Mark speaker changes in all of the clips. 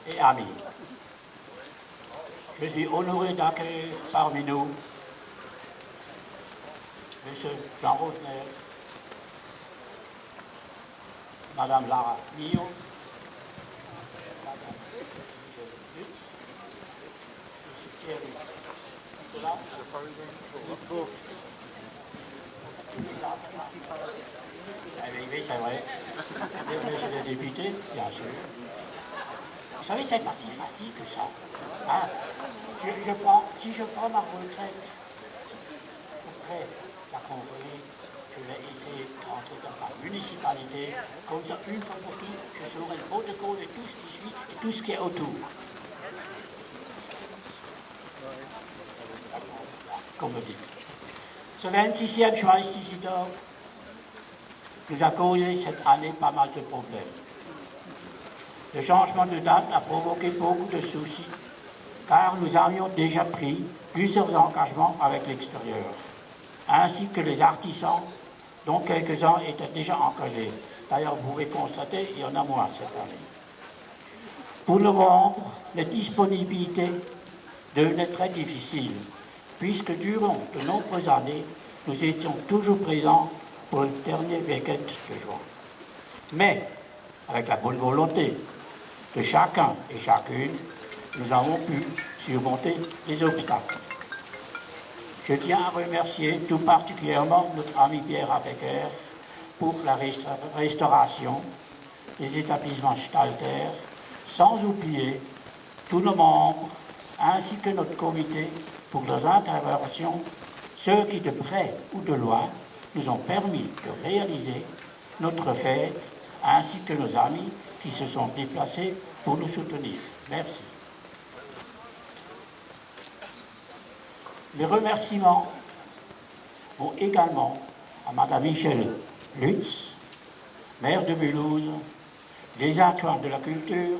Speaker 1: et amis. Je suis honoré d'accueillir parmi nous M. Jean Rosner, Mme Lara Millot, Mme Michel Lutz, M. Thierry Nicolas, oui, c'est vrai. Monsieur le député, bien sûr. Vous savez, c'est pas si facile que ça. Hein? Si je prends ma retraite après la congrès, je vais essayer de rentrer dans la municipalité. Comme ça, une fois pour toutes, je saurai le protocole de tout ce qui suit et tout ce qui est autour. Comme vous dites. Ce 26e choix ici d'or nous a causé cette année pas mal de problèmes. Le changement de date a provoqué beaucoup de soucis, car nous avions déjà pris plusieurs engagements avec l'extérieur, ainsi que les artisans, dont quelques-uns étaient déjà engagés. D'ailleurs, vous pouvez constater, il y en a moins cette année. Pour novembre, les disponibilités devenaient très difficiles, puisque durant de nombreuses années, nous étions toujours présents pour le dernier week-end de juin. Mais, avec la bonne volonté de chacun et chacune, nous avons pu surmonter les obstacles. Je tiens à remercier tout particulièrement notre ami Pierre Abecker pour la restauration des établissements Stalter, sans oublier tous nos membres ainsi que notre comité pour leurs interventions, ceux qui de près ou de loin nous ont permis de réaliser notre fête, ainsi que nos amis qui se sont déplacés pour nous soutenir. Merci. Les remerciements vont également à Mme Michel Lutz, maire de Mulhouse, les adjoints de la culture,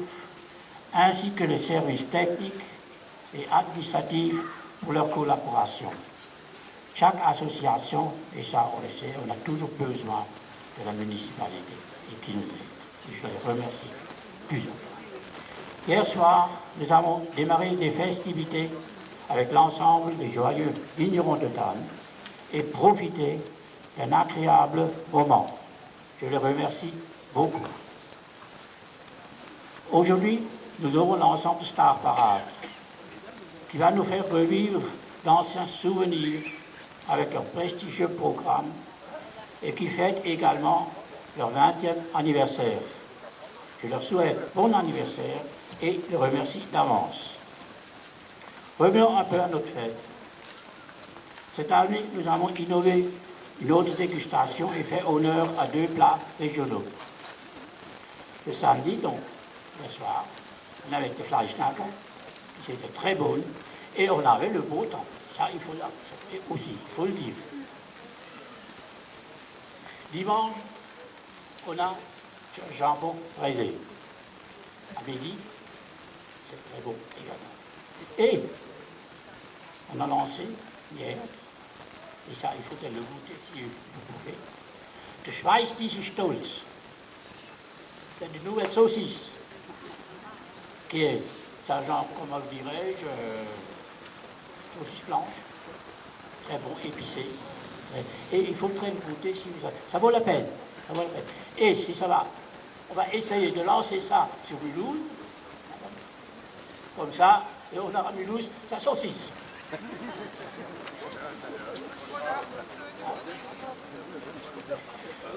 Speaker 1: ainsi que les services techniques et administratifs pour leur collaboration. Chaque association, et ça on le sait, on a toujours besoin de la municipalité et qui nous aide. Je les remercie plusieurs fois. Hier soir, nous avons démarré des festivités avec l'ensemble des joyeux vignerons de Tannes et profité d'un agréable moment. Je les remercie beaucoup. Aujourd'hui, nous aurons l'ensemble Star Parade qui va nous faire revivre d'anciens souvenirs avec leur prestigieux programme et qui fête également leur 20e anniversaire. Je leur souhaite bon anniversaire et les remercie d'avance. Revenons un peu à notre fête. Cette année, nous avons innové une autre dégustation et fait honneur à 2 plats régionaux. Le samedi, donc, le soir, on avait des Fleischnacken, qui étaient très bonnes, et on avait le beau temps. Ça, il faut aussi, il faut le dire. Dimanche, on a jambon braisé. À midi, c'est très bon également. Et on a lancé hier, et ça, il faut le goûter si vous pouvez, de Schweißdische Stolz. C'est une nouvelle saucisse, qui est, ça genre, comment le dirais-je, saucisse blanche, très bon, épicé. Et il faut très le goûter si vous avez. Ça vaut la peine, ça vaut la peine. Et si ça va, on va essayer de lancer ça sur Mulhouse, comme ça, et on aura Mulhouse, sa saucisse.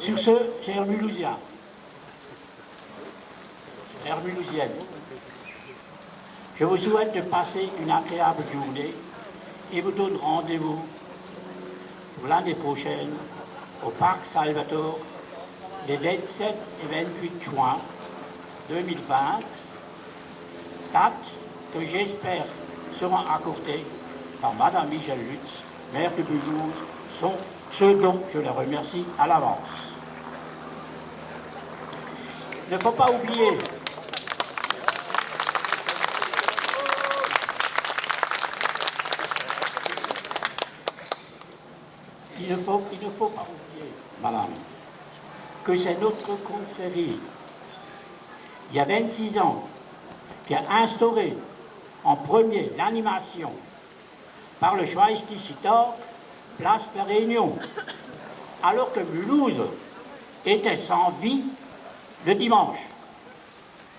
Speaker 1: Sur ce, chers Mulhousiens, chères Mulhousiennes, je vous souhaite de passer une agréable journée et vous donne rendez-vous pour l'année prochaine au Parc Salvatore les 27 et 28 juin 2020, date que j'espère seront accordées par Mme Michel Lutz, maire de Mulhouse, ce dont je les remercie à l'avance. Il ne faut pas oublier il ne faut pas oublier, madame, que c'est notre confrérie, il y a 26 ans, qui a instauré en premier l'animation par le Schweiz-Tissitor, place de Réunion, alors que Mulhouse était sans vie le dimanche.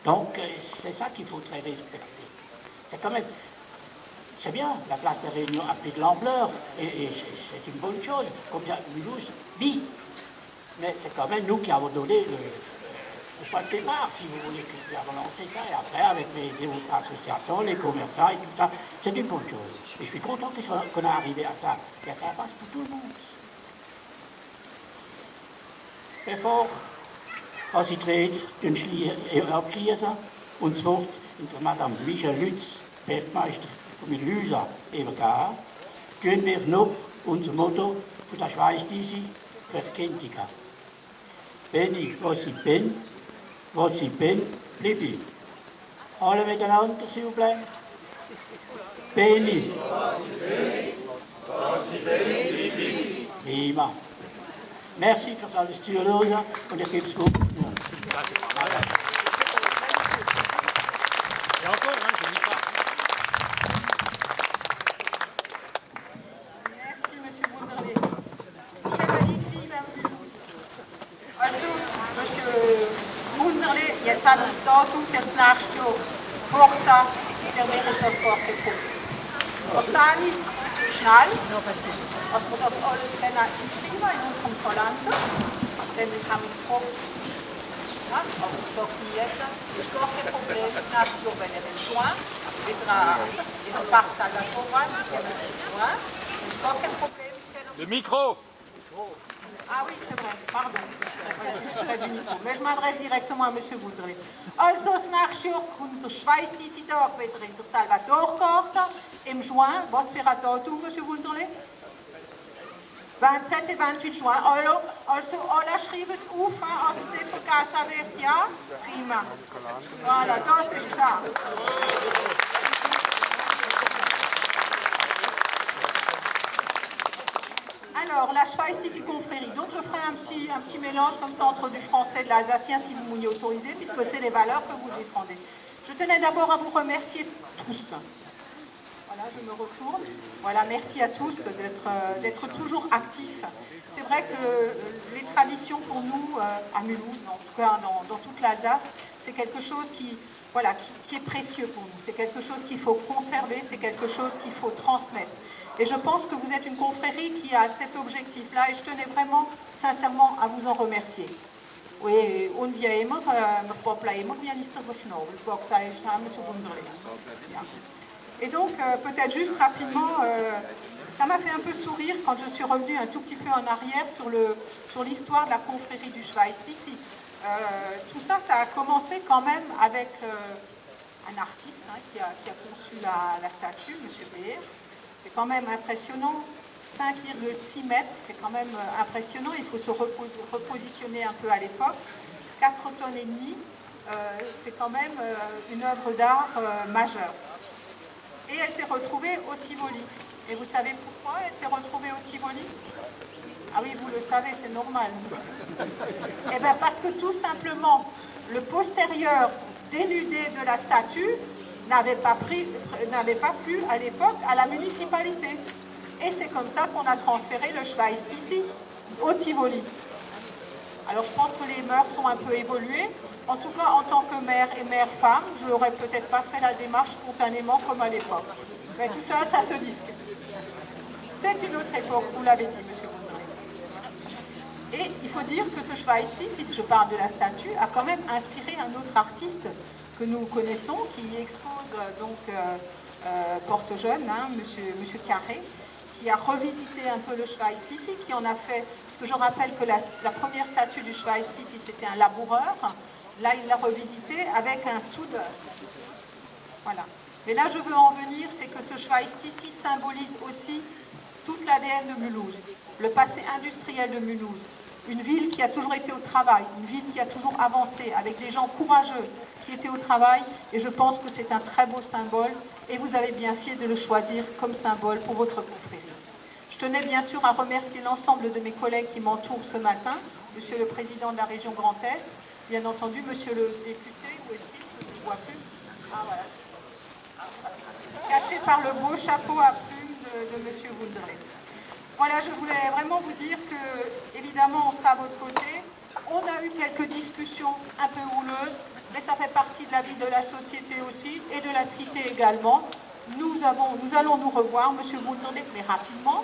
Speaker 1: Donc c'est ça qu'il faudrait respecter. C'est quand même, c'est bien, la place de Réunion a pris de l'ampleur, et c'est une bonne chose, comme ça Mulhouse vit. Mais c'est quand même nous qui avons donné le point de départ, si vous voulez, qui avons lancé ça, et après avec les autres associations, les commerçants et tout ça, c'est une bonne chose. Et je suis content qu'on est arrivé à ça, et ça passe pour tout le monde. Bevor als ich trete, abschließen, und das Wort in Madame Michel Lütz, Feldmeister mit Lysa übergeben, tun wir noch unser Motto für das Schweiz diese verkündigen. Bin ich, was ich bin, bleib ich. Alle miteinander, s'il vous plaît. Bin ich, was ich bin, bleib ich. Prima. Merci für alles Zuhören und ich gebe es gut.
Speaker 2: Jetzt hat das Datum fürs nächste Jahr vorgesagt, der wäre das vorgekommen. Und dann ist schnell, dass wir das alles einschreiben in unserem Kalender. Denn ich habe mich gefragt, ja, aber ich sage jetzt, das ist gar kein Problem, das nächste Jahr, wenn er den Juin, in der Parcelle de Chauvin, die haben den Juin, das ist gar kein Problem.
Speaker 3: Le micro!
Speaker 2: Ah oui, c'est vrai, pardon. Mais je m'adresse directement à M. Boudré. Also, das nächste Jahr kommt der Schweiz-Tissitor wieder in der Salvador-Garten im Juin. Was für ein Datum, M. Boudré? 27 et 28 Juin. Also alle schreiben es auf, als es nicht vergessen wird. Ja? Prima. Voilà, das ist klar. Alors, la Schweiz-Tissier confrérie. Donc, je ferai un petit mélange comme ça entre du français et de l'alsacien, si vous m'y autorisez, puisque c'est les valeurs que vous défendez. Je tenais d'abord à vous remercier tous. Voilà, je me retourne. Voilà, merci à tous d'être toujours actifs. C'est vrai que les traditions pour nous, à Mulhouse, en tout cas dans toute l'Alsace, c'est quelque chose qui est précieux pour nous. C'est quelque chose qu'il faut conserver, c'est quelque chose qu'il faut transmettre. Et je pense que vous êtes une confrérie qui a cet objectif-là et je tenais vraiment, sincèrement, à vous en remercier. Oui, und wir immer, immer pianiste Boschnobel, pour que ça ait monsieur Bundré. Et donc, peut-être juste rapidement, ça m'a fait un peu sourire quand je suis revenue un tout petit peu en arrière sur l'histoire de la confrérie du Schweiz-Tissier. Tout ça, ça a commencé quand même avec un artiste qui a conçu la statue, M. Beer. C'est quand même impressionnant, 5,6 mètres, c'est quand même impressionnant, il faut se repositionner un peu à l'époque. 4 tonnes et demie, c'est quand même une œuvre d'art majeure. Et elle s'est retrouvée au Tivoli. Et vous savez pourquoi elle s'est retrouvée au Tivoli? Ah oui, vous le savez, c'est normal. Eh bien parce que tout simplement, le postérieur dénudé de la statue n'avait pas plu à l'époque à la municipalité. Et c'est comme ça qu'on a transféré le Schweiz-Tissier au Tivoli. Alors je pense que les mœurs sont un peu évoluées. En tout cas, en tant que mère et mère-femme, je n'aurais peut-être pas fait la démarche spontanément comme à l'époque. Mais tout ça, ça se discute. C'est une autre époque, vous l'avez dit, M. Boudré. Et il faut dire que ce Schweiz-Tissier, si je parle de la statue, a quand même inspiré un autre artiste que nous connaissons, qui expose donc Porte-Jeune, Monsieur Carré, qui a revisité un peu le Schweiz-Tissier, qui en a fait, puisque je rappelle que la première statue du Schweiz-Tissier, c'était un laboureur. Là, il l'a revisité avec un soudeur. Voilà. Mais là, je veux en venir, c'est que ce Schweiz-Tissier symbolise aussi toute l'ADN de Mulhouse, le passé industriel de Mulhouse, une ville qui a toujours été au travail, une ville qui a toujours avancé, avec des gens courageux qui étaient au travail, et je pense que c'est un très beau symbole, et vous avez bien fait de le choisir comme symbole pour votre confrérie. Je tenais bien sûr à remercier l'ensemble de mes collègues qui m'entourent ce matin, Monsieur le Président de la région Grand Est, bien entendu, Monsieur le député, où est-il? Je ne vois plus. Caché par le beau chapeau à plumes de M. Wunderlich. Voilà, je voulais vraiment vous dire que, évidemment, on sera à votre côté. On a eu quelques discussions un peu houleuses, mais ça fait partie de la vie de la société aussi et de la cité également. Nous allons nous revoir, M. Wunderlich, mais rapidement.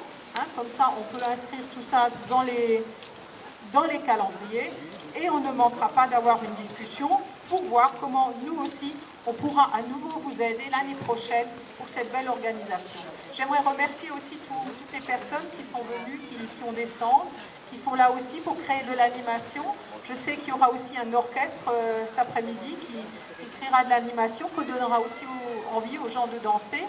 Speaker 2: Comme ça, on peut inscrire tout ça dans les calendriers et on ne manquera pas d'avoir une discussion pour voir comment nous aussi, on pourra à nouveau vous aider l'année prochaine pour cette belle organisation. J'aimerais remercier aussi toutes les personnes qui sont venues, qui ont des stands, qui sont là aussi pour créer de l'animation. Je sais qu'il y aura aussi un orchestre cet après-midi qui créera de l'animation, qui donnera aussi envie aux gens de danser.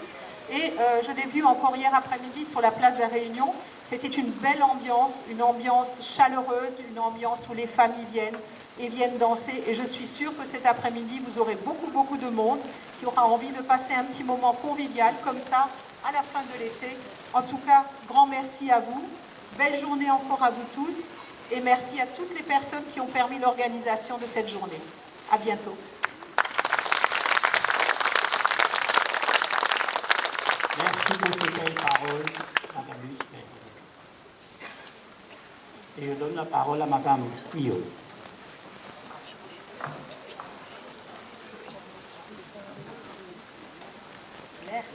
Speaker 2: Et je l'ai vu encore hier après-midi sur la place de la Réunion. C'était une belle ambiance, une ambiance chaleureuse, une ambiance où les familles viennent danser. Et je suis sûre que cet après-midi, vous aurez beaucoup de monde qui aura envie de passer un petit moment convivial comme ça à la fin de l'été. En tout cas, grand merci à vous. Belle journée encore à vous tous. Et merci à toutes les personnes qui ont permis l'organisation de cette journée. À bientôt.
Speaker 1: Merci pour ces belles paroles, Madame Lucet. Et je donne la parole à Madame Pillot.
Speaker 3: Merci.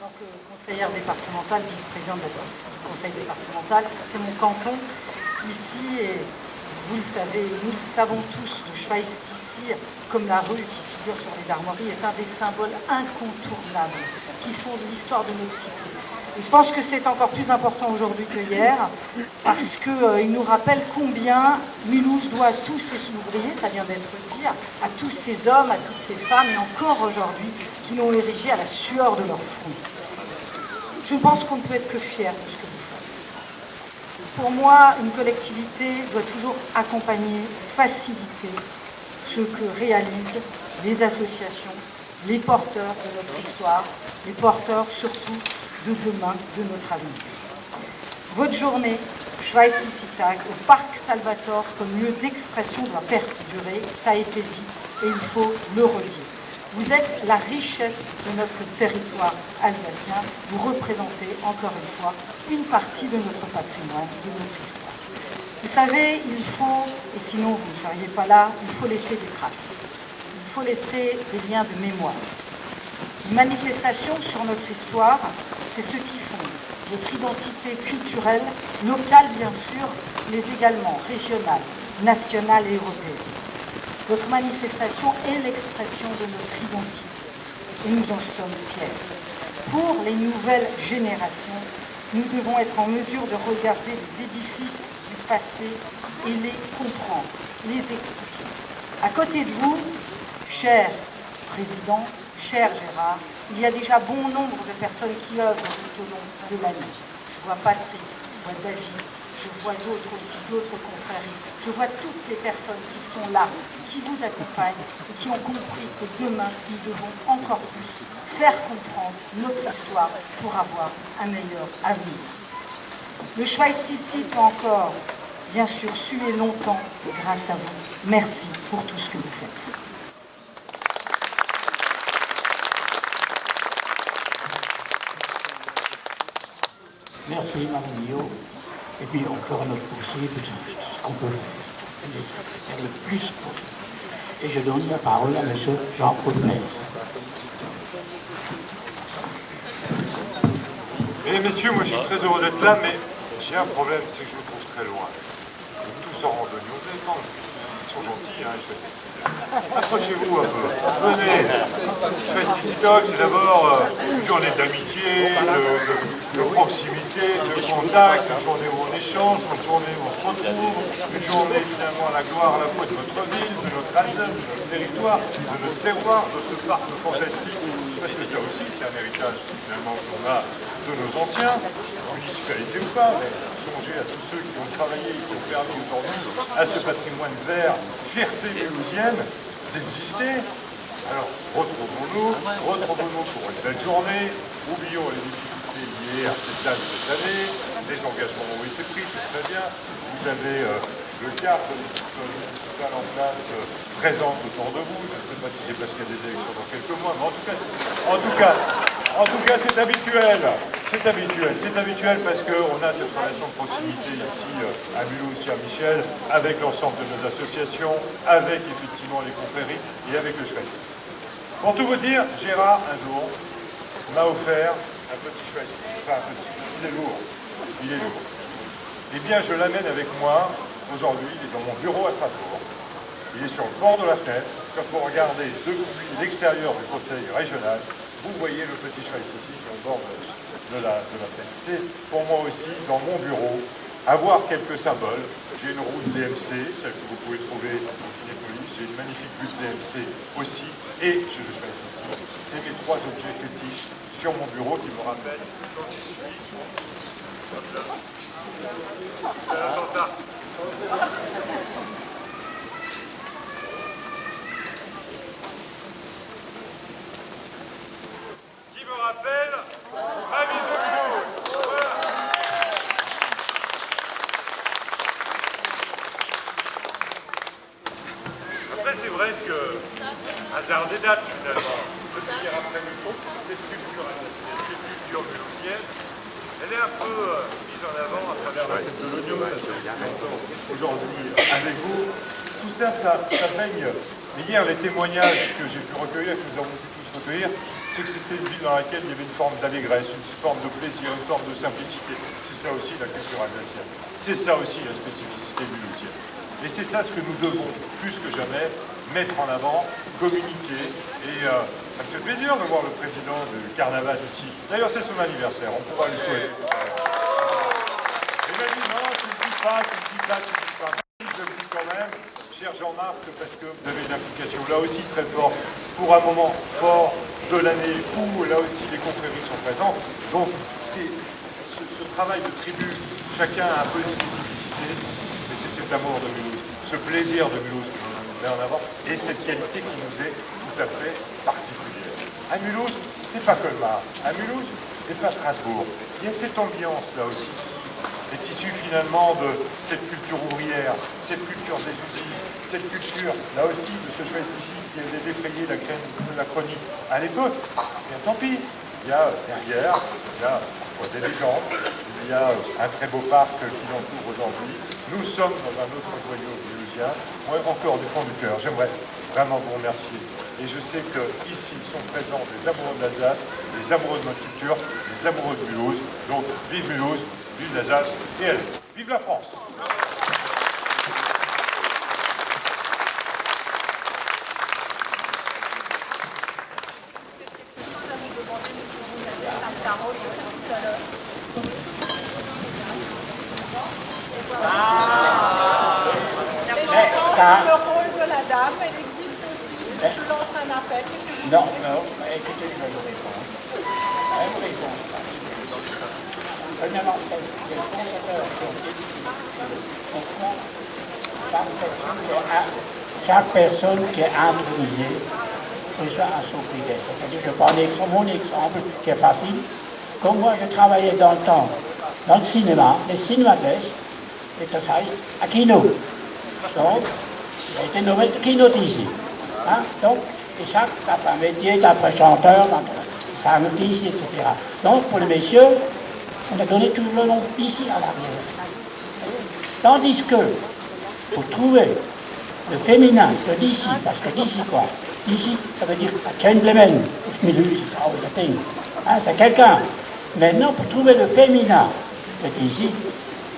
Speaker 3: Donc, conseillère départementale, vice-présidente du conseil départemental, c'est mon canton ici et vous le savez, nous le savons tous, le Schweiztissier, comme la rue qui figure sur les armoiries, est un des symboles incontournables qui font l'histoire de notre cité. Et je pense que c'est encore plus important aujourd'hui que hier, parce qu'il nous rappelle combien Mulhouse doit à tous ses ouvriers, ça vient d'être dit, à tous ces hommes, à toutes ces femmes, et encore aujourd'hui, qui l'ont érigé à la sueur de leur front. Je pense qu'on ne peut être que fier de ce que vous faites. Pour moi, une collectivité doit toujours accompagner, faciliter ce que réalisent les associations, les porteurs de notre histoire, les porteurs surtout de demain, de notre avenir. Votre journée, Schweiztissietag, au Parc Salvatore comme lieu d'expression doit perdurer, ça a été dit, et il faut le redire. Vous êtes la richesse de notre territoire alsacien, vous représentez encore une fois une partie de notre patrimoine, de notre histoire. Vous savez, il faut, et sinon vous ne seriez pas là, il faut laisser des traces. Il faut laisser des liens de mémoire. Une manifestation sur notre histoire, c'est ce qui fonde notre identité culturelle, locale bien sûr, mais également régionale, nationale et européenne. Votre manifestation est l'expression de notre identité et nous en sommes fiers. Pour les nouvelles générations, nous devons être en mesure de regarder les édifices du passé et les comprendre, les expliquer. À côté de vous, cher président, cher Gérard, il y a déjà bon nombre de personnes qui œuvrent tout au long de l'année. Je vois Patrick, je vois David, je vois d'autres aussi, d'autres confréries. Je vois toutes les personnes qui sont là, qui vous accompagnent et qui ont compris que demain, nous devons encore plus faire comprendre notre histoire pour avoir un meilleur avenir. Le Schweiztissier peut encore, bien sûr, suer longtemps grâce à vous. Merci pour tout ce que vous faites.
Speaker 1: Merci, Madame Millot. Et puis, on fera notre possible, tout ce qu'on peut faire le plus possible. Et je donne la parole à M. Jean-Paul Metz.
Speaker 4: Mesdames, Messieurs, moi je suis très heureux d'être là, mais j'ai un problème, c'est que je me trouve très loin. Tous en randonnée, on fait temps. Ils sont gentils, hein, approchez-vous un peu. Venez. Schweiztissietag, c'est d'abord une journée d'amitié, de proximité, de contact, une journée où on échange, une journée où on se retrouve, une journée finalement à la gloire à la fois de notre ville, de notre Alsace, de notre territoire, de notre terroir, de ce parc fantastique. Parce que ça aussi, c'est un héritage finalement qu'on a de nos anciens, municipalité ou pas, mais songez à tous ceux qui ont travaillé et qui ont permis aujourd'hui à ce patrimoine vert, fierté mulhousienne, d'exister. Alors, retrouvons-nous pour une belle journée, oublions les difficultés liées à cette date de cette année, les engagements ont été pris, c'est très bien, vous avez le cadre municipal en place présente autour de vous. Je ne sais pas si c'est parce qu'il y a des élections dans quelques mois, mais en tout cas, c'est habituel. C'est habituel. C'est habituel parce qu'on a cette relation de proximité ici à Mulhouse-Saint-Michel avec l'ensemble de nos associations, avec effectivement les confréries et avec le Schweitz. Pour tout vous dire, Gérard, un jour, m'a offert un petit Schweitz. Enfin, un petit. Il est lourd. Il est lourd. Eh bien, je l'amène avec moi. Aujourd'hui, il est dans mon bureau à Strasbourg. Il est sur le bord de la fenêtre. Quand vous regardez depuis l'extérieur du conseil régional, vous voyez le petit Schweitz ici sur le bord de la fenêtre. C'est pour moi aussi, dans mon bureau, avoir quelques symboles. J'ai une roue de DMC, celle que vous pouvez trouver au Kinépolis. J'ai une magnifique bulle DMC aussi. Et je le Schweitz ici. C'est mes trois objets fétiches sur mon bureau qui me rappellent quand j'y suis. Qui me rappelle ma ville de Mulhouse. Voilà. Après, c'est vrai que, hasard des dates finalement, de venir après Mulhouse, cette culture mulhousienne, elle est un peu mise en avant à travers la tête de l'oignon, aujourd'hui avec vous. Tout ça, ça baigne. Mais hier, les témoignages que j'ai pu recueillir, que nous avons pu tous recueillir, c'est que c'était une ville dans laquelle il y avait une forme d'allégresse, une forme de plaisir, une forme de simplicité. C'est ça aussi la culture alsacienne. C'est ça aussi la spécificité mulhousienne. Et c'est ça ce que nous devons, plus que jamais, mettre en avant, communiquer. Et ça me fait plaisir de voir le président du carnaval ici. D'ailleurs, c'est son anniversaire, on pourra lui souhaiter. Il m'a dit non, tu ne dis pas, tu ne dis pas, tu ne dis pas. Je le dis quand même, cher Jean-Marc, parce que vous avez une implication là aussi très forte pour un moment fort de l'année où là aussi les confréries sont présentes. Donc, c'est ce travail de tribu, chacun a un peu une spécificité, mais c'est cet amour de Mulhouse, ce plaisir de Mulhouse que l'on met en avant, et cette qualité qui nous est tout à fait particulière. À Mulhouse, c'est pas Colmar. À Mulhouse, c'est pas Strasbourg. Il y a cette ambiance là aussi qui est issue finalement de cette culture ouvrière, cette culture des usines, cette culture là aussi de ce Schweitz ici qui avait défrayé la chronique à l'époque. Bien tant pis. Il y a derrière, il y a parfois des légendes, il y a un très beau parc qui l'entoure aujourd'hui. Nous sommes dans un autre joyau mulhousien. Moi, encore du fond du cœur, j'aimerais vraiment vous remercier. Et je sais qu'ici sont présents des amoureux de l'Alsace, des amoureux de notre culture, des amoureux de Mulhouse. Donc, vive Mulhouse, vive l'Alsace et elle. Vive la France!
Speaker 2: Le rôle de la dame, elle existe aussi. Je lance un appel.
Speaker 1: Non, écoutez, je vais vous répondre. Elle me répond. Premièrement, il y a des fondateurs qui ont été chaque personne qui est intronisée reçoit un sobriquet. C'est-à-dire, je prends mon exemple qui est facile. Comme moi, je travaillais dans le temps, dans le cinéma, les cinémas de l'Est, et tout ça, à Kino. Donc, il a été nommé Kino ici. Hein? Donc, et chaque après métier, après chanteur, ça a noté ici, etc. Donc, pour les messieurs, on a donné toujours le nom ici à l'arrière. Tandis que, pour trouver le féminin, de d'ici, parce que d'ici quoi? D'ici, ça veut dire gentleman, c'est quelqu'un. Maintenant, pour trouver le féminin, c'est ici,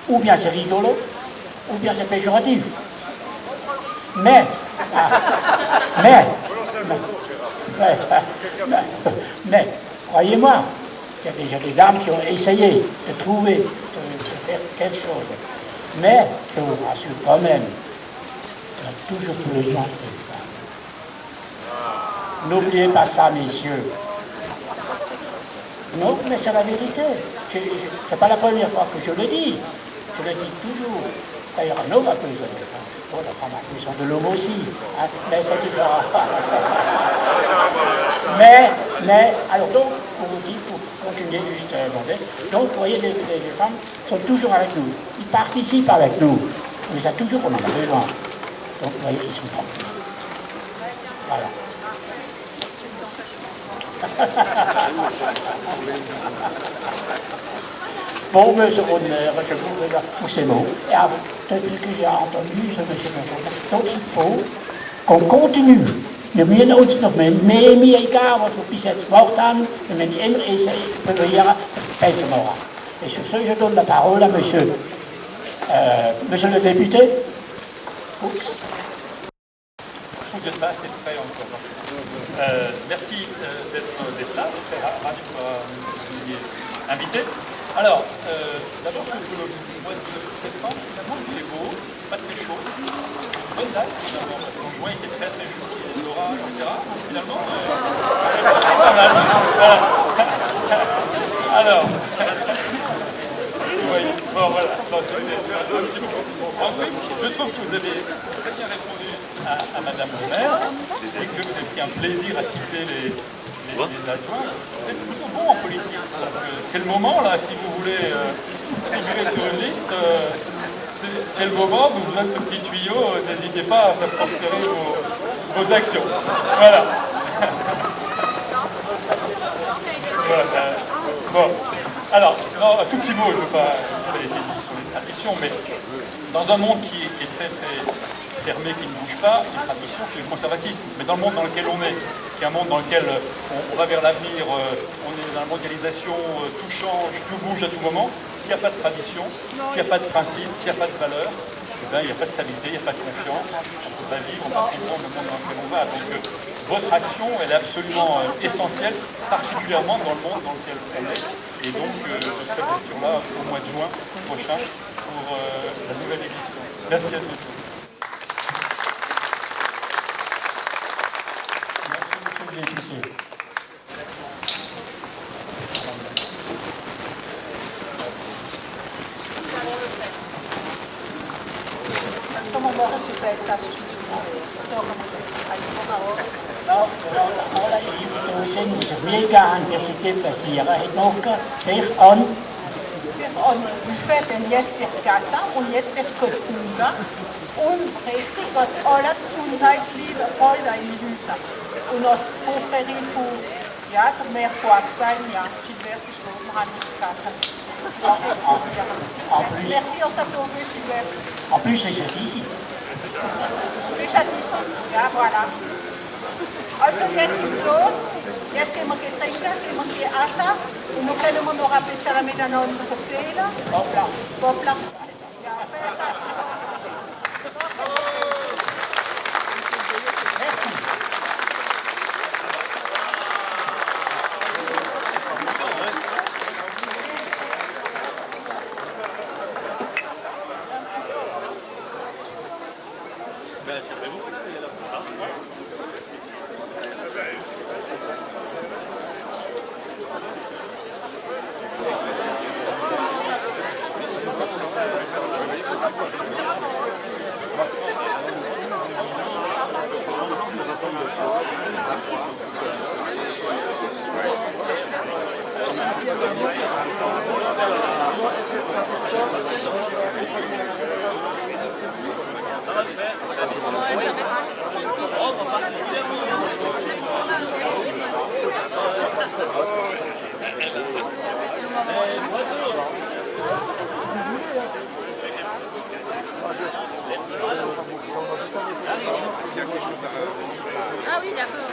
Speaker 1: ou bien c'est rigolo, ou bien c'est péjoratif. Mais, croyez-moi, il y a déjà des dames qui ont essayé de trouver, de faire quelque chose. Mais, je vous rassure quand même, il y a toujours plus de gens que les femmes. N'oubliez pas ça, messieurs. Non, mais c'est la vérité. C'est pas la première fois que je le dis. Je le dis toujours. D'ailleurs, un homme a besoin de femmes. Oh, la femme a besoin de l'homme aussi. Hein, mais c'est différent. Mais, alors donc, pour vous dire, pour continuer juste donc, vous voyez, les femmes sont toujours avec nous. Ils participent avec nous. On les a toujours, on en a besoin. Donc, vous voyez, ils sont tranquilles. Voilà. Bon, monsieur Rodner, je vous remercie pour ces mots. Et depuis que j'ai entendu ce monsieur Rodner, donc il faut qu'on continue. We moeten ons nog met mee elkaar wat we bis jetzt gemacht haben und wenn die immer bewegen, besser machen. Et sur ce, je donne la parole à monsieur le député.
Speaker 5: Vous n'êtes pas assez près encore. Merci d'être là, très ravi de vous invité. Alors, d'abord, le mois de septembre, finalement, il fait beau, pas très chaud. Bonne date, finalement, parce qu'en juin, il était très très chaud, il y avait de l'orage, etc. Finalement, pas mal. Voilà. Alors, oui, bon, voilà. Ensuite, je trouve que vous avez très bien répondu à Madame le maire et que vous avez pris un plaisir à citer les adjoints. Vous êtes plutôt bon en politique. C'est le moment, là, si vous voulez figurer sur une liste, c'est le moment, vous avez ce petit tuyau, n'hésitez pas à faire prospérer vos actions. Voilà. Voilà. Bon. Alors, un tout petit mot, je ne veux pas faire les critiques sur les traditions, mais dans un monde qui est très très fermé, qui ne bouge pas, une tradition qui est le conservatisme. Mais dans le monde dans lequel on est, qui est un monde dans lequel on va vers l'avenir, on est dans la mondialisation, tout change, tout bouge à tout moment, s'il n'y a pas de tradition, s'il n'y a pas de principe, s'il n'y a pas de valeur, eh ben, il n'y a pas de stabilité, il n'y a pas de confiance, on ne peut pas vivre, on ne peut pas comprendre le monde dans lequel on va. Donc votre action, elle est absolument essentielle, particulièrement dans le monde dans lequel on est. Et donc, je serai bien sûr là au mois de juin prochain pour la nouvelle édition. Merci à tous.
Speaker 2: Como morre se perde, sabe?
Speaker 1: Mega Universität passieren, hat noch sich an.
Speaker 2: Wir werden jetzt wird Gaza und jetzt wird Kultur und richtig, was alle Gesundheit lieben, alle in Hüsa. Und als Vorbereitung für ja, der mehr Volkswagen, ja, diverse Stufen haben wir Gaza. Merci, on s'attend, Gilbert.
Speaker 1: En plus, c'est ici.
Speaker 2: Déjà d'ici, ja, voilà. Also jetzt geht's los. Jetzt gehen wir Getränke, gehen wir Essen und dann können wir noch ein bisschen miteinander erzählen. Hoppla. Hoppla. Ja,
Speaker 6: Ah oui, d'accord.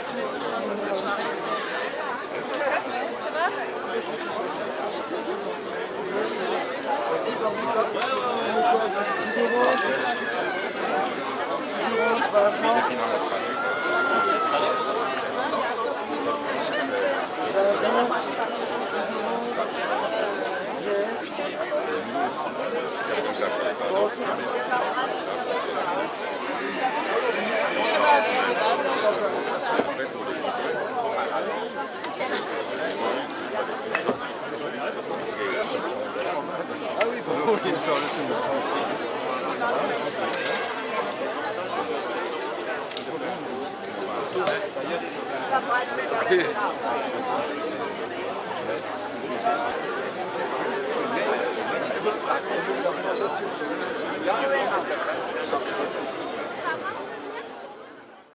Speaker 6: CER.